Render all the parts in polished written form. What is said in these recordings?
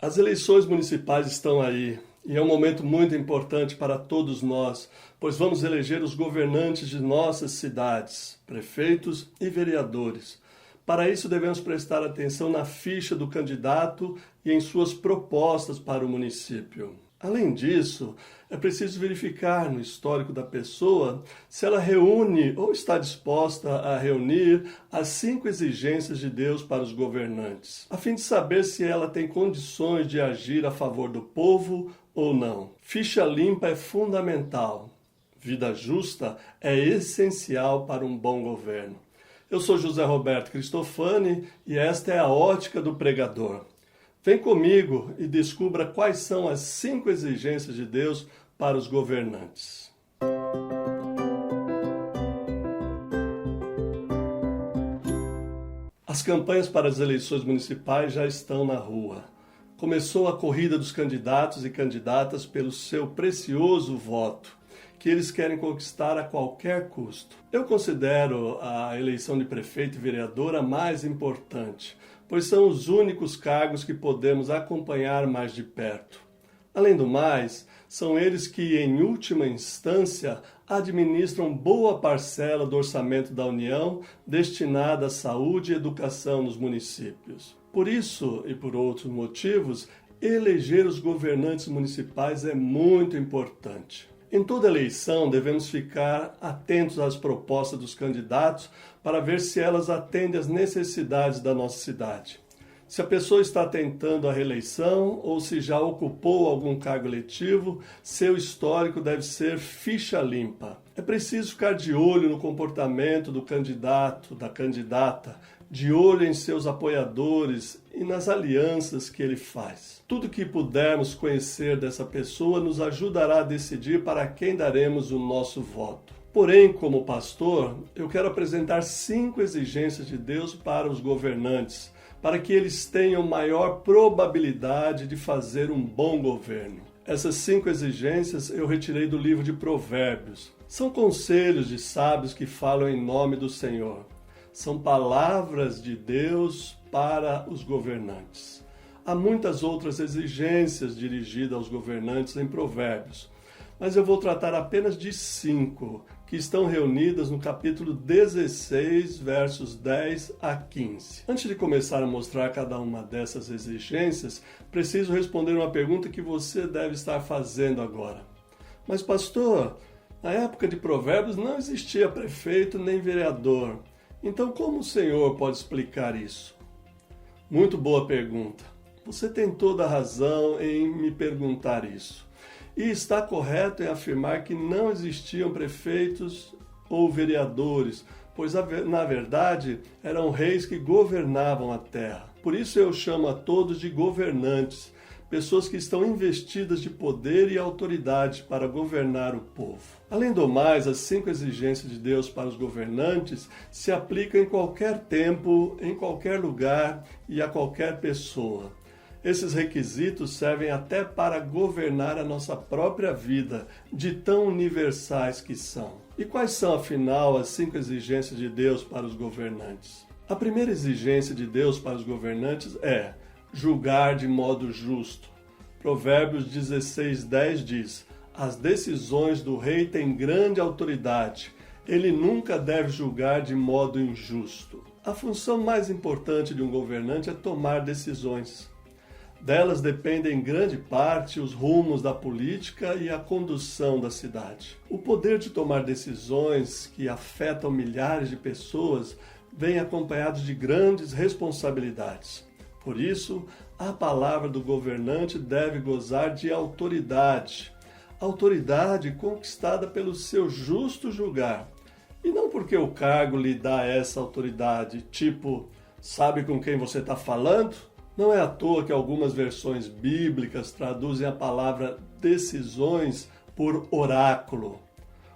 As eleições municipais estão aí e é um momento muito importante para todos nós, pois vamos eleger os governantes de nossas cidades, prefeitos e vereadores. Para isso, devemos prestar atenção na ficha do candidato e em suas propostas para o município. Além disso, é preciso verificar no histórico da pessoa se ela reúne ou está disposta a reunir as 5 exigências de Deus para os governantes, a fim de saber se ela tem condições de agir a favor do povo ou não. Ficha limpa é fundamental. Vida justa é essencial para um bom governo. Eu sou José Roberto Cristofani e esta é a Ótica do Pregador. Vem comigo e descubra quais são as 5 exigências de Deus para os governantes. As campanhas para as eleições municipais já estão na rua. Começou a corrida dos candidatos e candidatas pelo seu precioso voto, que eles querem conquistar a qualquer custo. Eu considero a eleição de prefeito e vereador a mais importante, pois são os únicos cargos que podemos acompanhar mais de perto. Além do mais, são eles que, em última instância, administram boa parcela do orçamento da União destinada à saúde e educação nos municípios. Por isso e por outros motivos, eleger os governantes municipais é muito importante. Em toda eleição, devemos ficar atentos às propostas dos candidatos para ver se elas atendem às necessidades da nossa cidade. Se a pessoa está tentando a reeleição ou se já ocupou algum cargo eletivo, seu histórico deve ser ficha limpa. É preciso ficar de olho no comportamento do candidato, da candidata, de olho em seus apoiadores e nas alianças que ele faz. Tudo que pudermos conhecer dessa pessoa nos ajudará a decidir para quem daremos o nosso voto. Porém, como pastor, eu quero apresentar 5 exigências de Deus para os governantes, para que eles tenham maior probabilidade de fazer um bom governo. Essas 5 exigências eu retirei do livro de Provérbios. São conselhos de sábios que falam em nome do Senhor. São palavras de Deus para os governantes. Há muitas outras exigências dirigidas aos governantes em Provérbios, mas eu vou tratar apenas de 5, que estão reunidas no capítulo 16, versos 10 a 15. Antes de começar a mostrar cada uma dessas exigências, preciso responder uma pergunta que você deve estar fazendo agora. Mas pastor, na época de Provérbios não existia prefeito nem vereador. Então, como o Senhor pode explicar isso? Muito boa pergunta. Você tem toda a razão em me perguntar isso. E está correto em afirmar que não existiam prefeitos ou vereadores, pois, na verdade, eram reis que governavam a terra. Por isso eu chamo a todos de governantes, pessoas que estão investidas de poder e autoridade para governar o povo. Além do mais, as 5 exigências de Deus para os governantes se aplicam em qualquer tempo, em qualquer lugar e a qualquer pessoa. Esses requisitos servem até para governar a nossa própria vida, de tão universais que são. E quais são, afinal, as 5 exigências de Deus para os governantes? A primeira exigência de Deus para os governantes é julgar de modo justo. Provérbios 16:10 diz: as decisões do rei têm grande autoridade. Ele nunca deve julgar de modo injusto. A função mais importante de um governante é tomar decisões. Delas dependem em grande parte os rumos da política e a condução da cidade. O poder de tomar decisões que afetam milhares de pessoas vem acompanhado de grandes responsabilidades. Por isso, a palavra do governante deve gozar de autoridade. Autoridade conquistada pelo seu justo julgar. E não porque o cargo lhe dá essa autoridade, tipo, sabe com quem você está falando? Não é à toa que algumas versões bíblicas traduzem a palavra decisões por oráculo.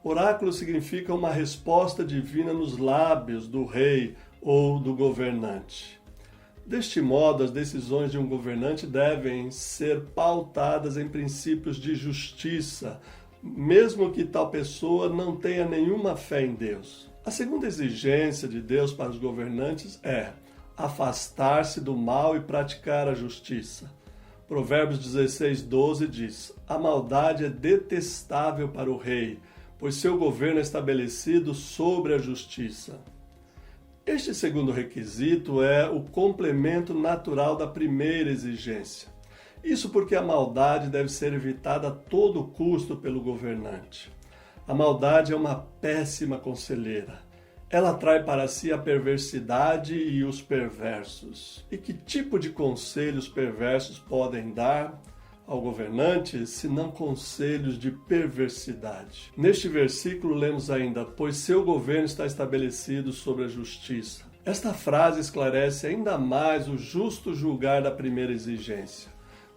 Oráculo significa uma resposta divina nos lábios do rei ou do governante. Deste modo, as decisões de um governante devem ser pautadas em princípios de justiça, mesmo que tal pessoa não tenha nenhuma fé em Deus. A segunda exigência de Deus para os governantes é afastar-se do mal e praticar a justiça. Provérbios 16:12 diz: a maldade é detestável para o rei, pois seu governo é estabelecido sobre a justiça. Este segundo requisito é o complemento natural da primeira exigência. Isso porque a maldade deve ser evitada a todo custo pelo governante. A maldade é uma péssima conselheira. Ela atrai para si a perversidade e os perversos. E que tipo de conselhos perversos podem dar ao governante, se não conselhos de perversidade? Neste versículo lemos ainda: pois seu governo está estabelecido sobre a justiça. Esta frase esclarece ainda mais o justo julgar da primeira exigência.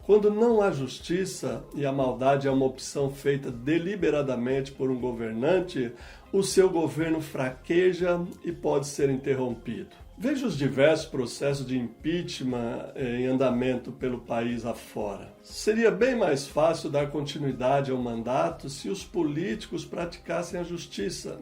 Quando não há justiça e a maldade é uma opção feita deliberadamente por um governante, o seu governo fraqueja e pode ser interrompido. Veja os diversos processos de impeachment em andamento pelo país afora. Seria bem mais fácil dar continuidade ao mandato se os políticos praticassem a justiça.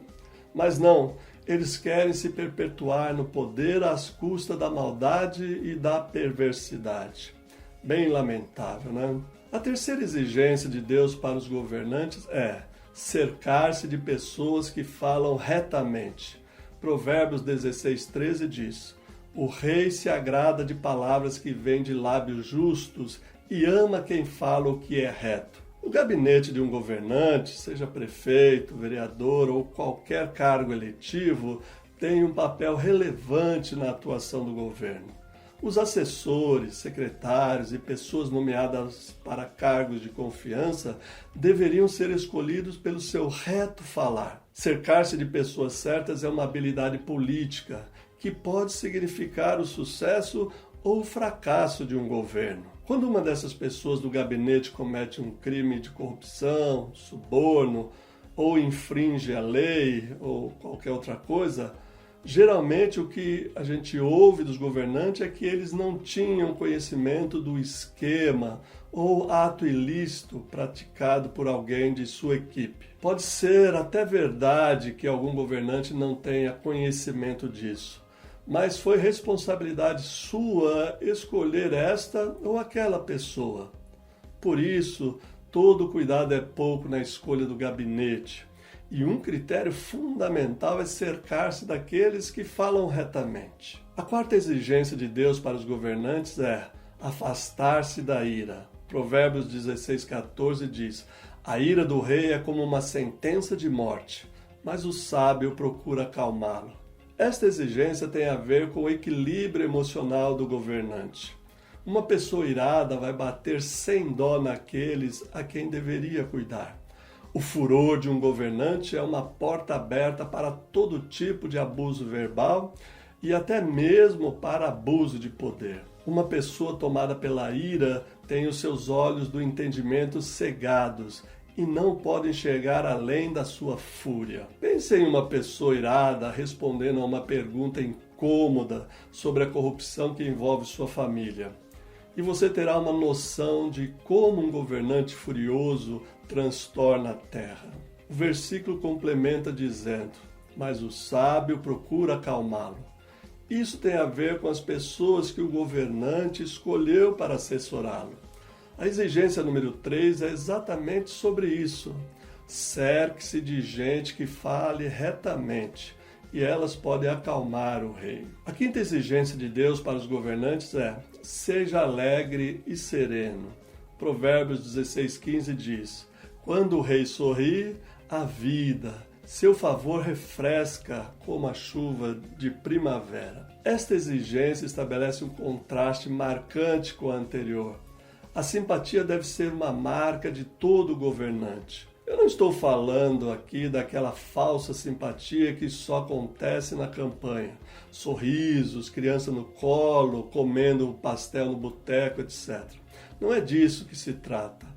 Mas não, eles querem se perpetuar no poder às custas da maldade e da perversidade. Bem lamentável, né? A terceira exigência de Deus para os governantes é cercar-se de pessoas que falam retamente. Provérbios 16:13 diz: o rei se agrada de palavras que vêm de lábios justos e ama quem fala o que é reto. O gabinete de um governante, seja prefeito, vereador ou qualquer cargo eletivo, tem um papel relevante na atuação do governo. Os assessores, secretários e pessoas nomeadas para cargos de confiança deveriam ser escolhidos pelo seu reto falar. Cercar-se de pessoas certas é uma habilidade política que pode significar o sucesso ou o fracasso de um governo. Quando uma dessas pessoas do gabinete comete um crime de corrupção, suborno, ou infringe a lei ou qualquer outra coisa, geralmente o que a gente ouve dos governantes é que eles não tinham conhecimento do esquema ou ato ilícito praticado por alguém de sua equipe. Pode ser até verdade que algum governante não tenha conhecimento disso, mas foi responsabilidade sua escolher esta ou aquela pessoa. Por isso, todo cuidado é pouco na escolha do gabinete. E um critério fundamental é cercar-se daqueles que falam retamente. A quarta exigência de Deus para os governantes é afastar-se da ira. Provérbios 16:14 diz: a ira do rei é como uma sentença de morte, mas o sábio procura acalmá-lo. Esta exigência tem a ver com o equilíbrio emocional do governante. Uma pessoa irada vai bater sem dó naqueles a quem deveria cuidar. O furor de um governante é uma porta aberta para todo tipo de abuso verbal e até mesmo para abuso de poder. Uma pessoa tomada pela ira tem os seus olhos do entendimento cegados e não pode enxergar além da sua fúria. Pense em uma pessoa irada respondendo a uma pergunta incômoda sobre a corrupção que envolve sua família. E você terá uma noção de como um governante furioso transtorna a terra. O versículo complementa dizendo: mas o sábio procura acalmá-lo. Isso tem a ver com as pessoas que o governante escolheu para assessorá-lo. A exigência número 3 é exatamente sobre isso. Cerque-se de gente que fale retamente, e elas podem acalmar o rei. A quinta exigência de Deus para os governantes é: seja alegre e sereno. Provérbios 16:15 diz: quando o rei sorri, a vida, seu favor refresca como a chuva de primavera. Esta exigência estabelece um contraste marcante com a anterior. A simpatia deve ser uma marca de todo governante. Eu não estou falando aqui daquela falsa simpatia que só acontece na campanha. Sorrisos, criança no colo, comendo pastel no boteco, etc. Não é disso que se trata.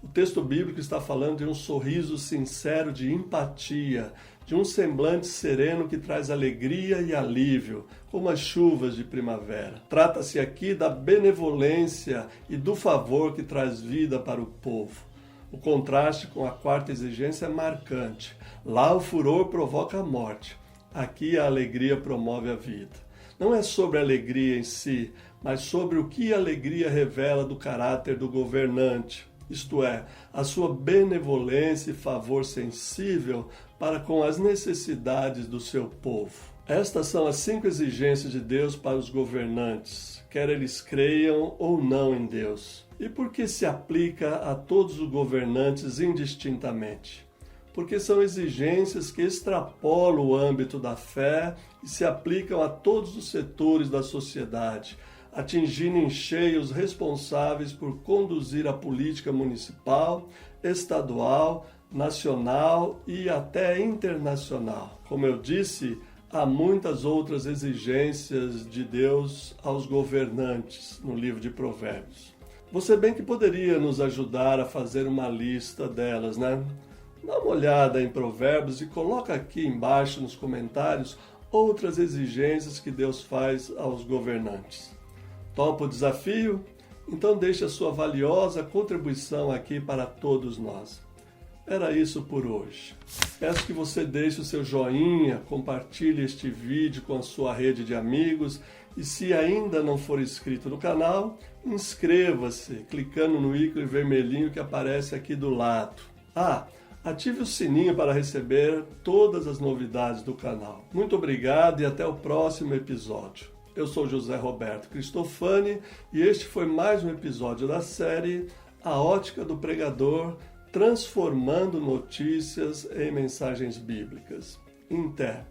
O texto bíblico está falando de um sorriso sincero de empatia, de um semblante sereno que traz alegria e alívio, como as chuvas de primavera. Trata-se aqui da benevolência e do favor que traz vida para o povo. O contraste com a quarta exigência é marcante. Lá o furor provoca a morte. Aqui a alegria promove a vida. Não é sobre a alegria em si, mas sobre o que a alegria revela do caráter do governante, isto é, a sua benevolência e favor sensível para com as necessidades do seu povo. Estas são as 5 exigências de Deus para os governantes, quer eles creiam ou não em Deus. E por que se aplica a todos os governantes indistintamente? Porque são exigências que extrapolam o âmbito da fé e se aplicam a todos os setores da sociedade, atingindo em cheio os responsáveis por conduzir a política municipal, estadual, nacional e até internacional. Como eu disse, há muitas outras exigências de Deus aos governantes no livro de Provérbios. Você bem que poderia nos ajudar a fazer uma lista delas, né? Dá uma olhada em Provérbios e coloca aqui embaixo nos comentários outras exigências que Deus faz aos governantes. Topa o desafio? Então deixe a sua valiosa contribuição aqui para todos nós. Era isso por hoje. Peço que você deixe o seu joinha, compartilhe este vídeo com a sua rede de amigos e se ainda não for inscrito no canal, inscreva-se clicando no ícone vermelhinho que aparece aqui do lado. Ative o sininho para receber todas as novidades do canal. Muito obrigado e até o próximo episódio. Eu sou José Roberto Cristofani e este foi mais um episódio da série A Ótica do Pregador, transformando notícias em mensagens bíblicas. Em té.